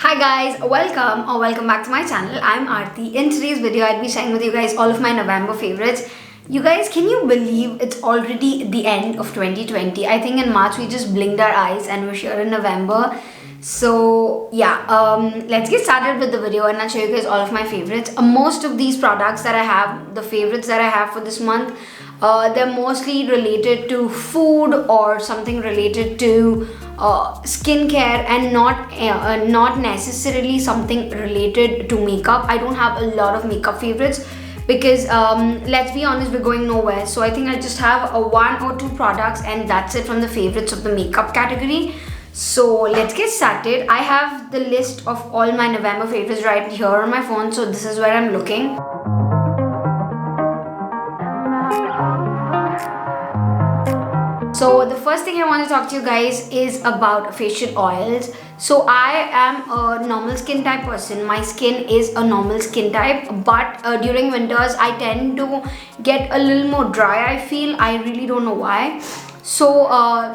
Hi guys, welcome back to my channel. I'm Aarti. In today's video, I'll be sharing with you guys all of my November favorites. You guys, can you believe it's already the end of 2020? I think in March we just blinked our eyes and we're here in November. So yeah, let's get started with the video and I'll show you guys all of my favorites. Most of these products that I have, the favorites that I have for this month, they're mostly related to food or something related to skincare and not necessarily something related to makeup. I don't have a lot of makeup favorites because let's be honest, we're going nowhere. So I think I just have one or two products and that's it from the favorites of the makeup category. So let's get started. I have the list of all my November favorites right here on my phone. So this is where I'm looking. So the first thing I want to talk to you guys is about facial oils. So I am a normal skin type person. My skin is a normal skin type, but during winters I tend to get a little more dry. I feel, I really don't know why. So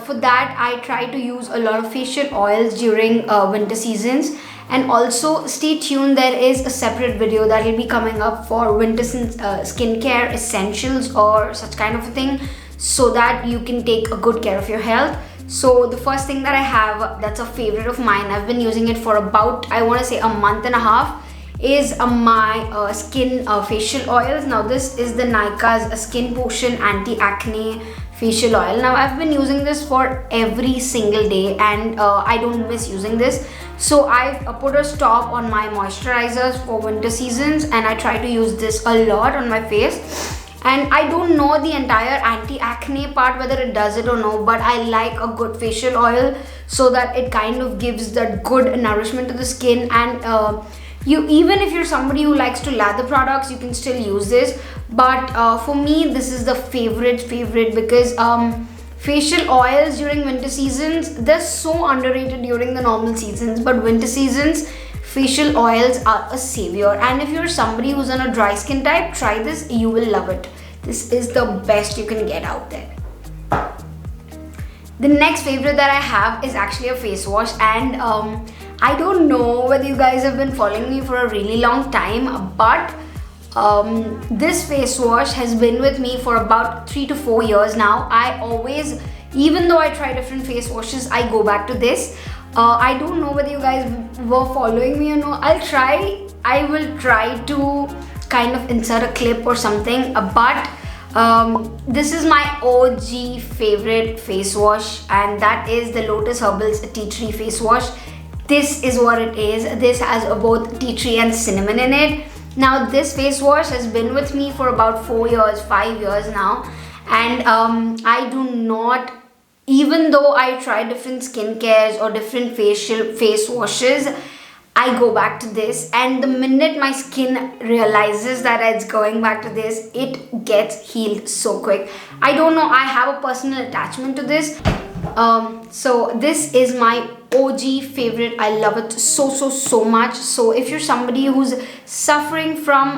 for that I try to use a lot of facial oils during winter seasons. And also stay tuned, there is a separate video that will be coming up for winter skincare essentials or such kind of a thing, so that you can take a good care of your health. So the first thing that I have that's a favorite of mine, I've been using it for about, I want to say, a month and a half, is my skin facial oils. Now this is the Nykaa's Skin Potion Anti-Acne Facial Oil. Now I've been using this for every single day and I don't miss using this. So I've put a stop on my moisturizers for winter seasons and I try to use this a lot on my face. And I don't know the entire anti-acne part, whether it does it or no, but I like a good facial oil so that it kind of gives that good nourishment to the skin. And even if you're somebody who likes to lather products, you can still use this. But for me, this is the favorite because facial oils during winter seasons, they're so underrated during the normal seasons, but winter seasons, facial oils are a savior. And if you're somebody who's on a dry skin type, try this, you will love it. This is the best you can get out there. The next favorite that I have is actually a face wash, and I don't know whether you guys have been following me for a really long time, but this face wash has been with me for about 3 to 4 years now. I always, even though I try different face washes, I go back to this. I don't know whether you guys were following me or no. I will try to kind of insert a clip or something, but this is my OG favorite face wash, and that is the Lotus Herbals Tea Tree Face Wash. This is what it is. This has both tea tree and cinnamon in it. Now this face wash has been with me for about 4 years, 5 years now, and I do not, even though I try different skincares or different face washes, I go back to this, and the minute my skin realizes that it's going back to this, it gets healed so quick. I don't know, I have a personal attachment to this. So this is my OG favorite. I love it so much. So if you're somebody who's suffering from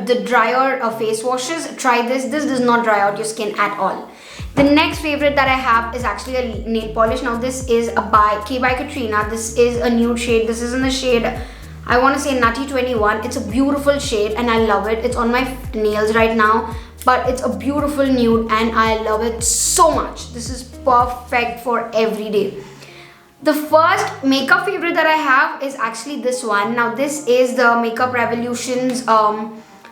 the drier face washes, try this. This does not dry out your skin at all. The next favorite that I have is actually a nail polish. Now this is by Katrina. This is a nude shade. This is in the shade, I want to say, Nutty 21. It's a beautiful shade and I love it. It's on my nails right now, but it's a beautiful nude and I love it so much. This is perfect for every day. The first makeup favorite that I have is actually this one. Now this is the Makeup Revolution's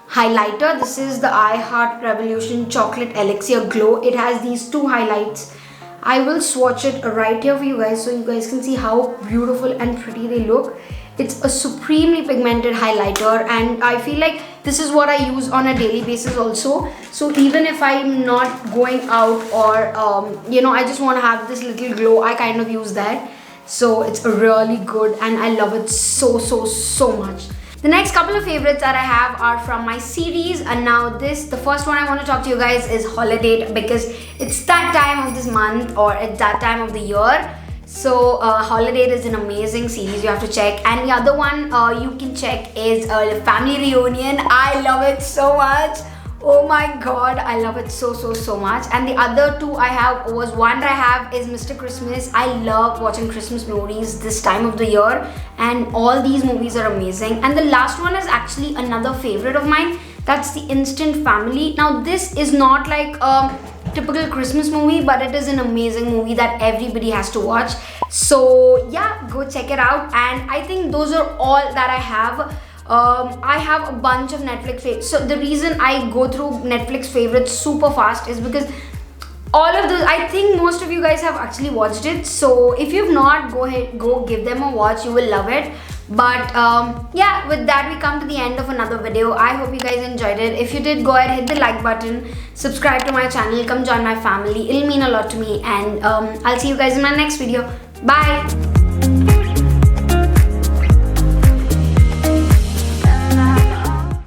highlighter. This is the I Heart Revolution Chocolate Elixir Glow. It has these two highlights. I will swatch it right here for you guys so you guys can see how beautiful and pretty they look. It's a supremely pigmented highlighter and I feel like this is what I use on a daily basis also. So even if I'm not going out or I just want to have this little glow, I kind of use that. So it's really good and I love it so much. The next couple of favorites that I have are from my series, and now the first one I want to talk to you guys is Holiday, because it's that time of this month or it's that time of the year. So Holiday is an amazing series you have to check, and the other one you can check is Family Reunion. I love it so much. Oh my god, I love it so much. And the other two I have was one that I have is Mr. Christmas. I love watching Christmas movies this time of the year, and all these movies are amazing. And the last one is actually another favorite of mine. That's The Instant Family. Now this is not like a typical Christmas movie, but it is an amazing movie that everybody has to watch. So yeah, go check it out. And I think those are all that I have. I have a bunch of Netflix favorites. So the reason I go through Netflix favorites super fast is because all of those, I think most of you guys have actually watched it. So if you've not, go ahead, go give them a watch. You will love it. But yeah, with that we come to the end of another video. I hope you guys enjoyed it. If you did, go ahead, hit the like button, subscribe to my channel, come join my family. It'll mean a lot to me, and I'll see you guys in my next video. Bye.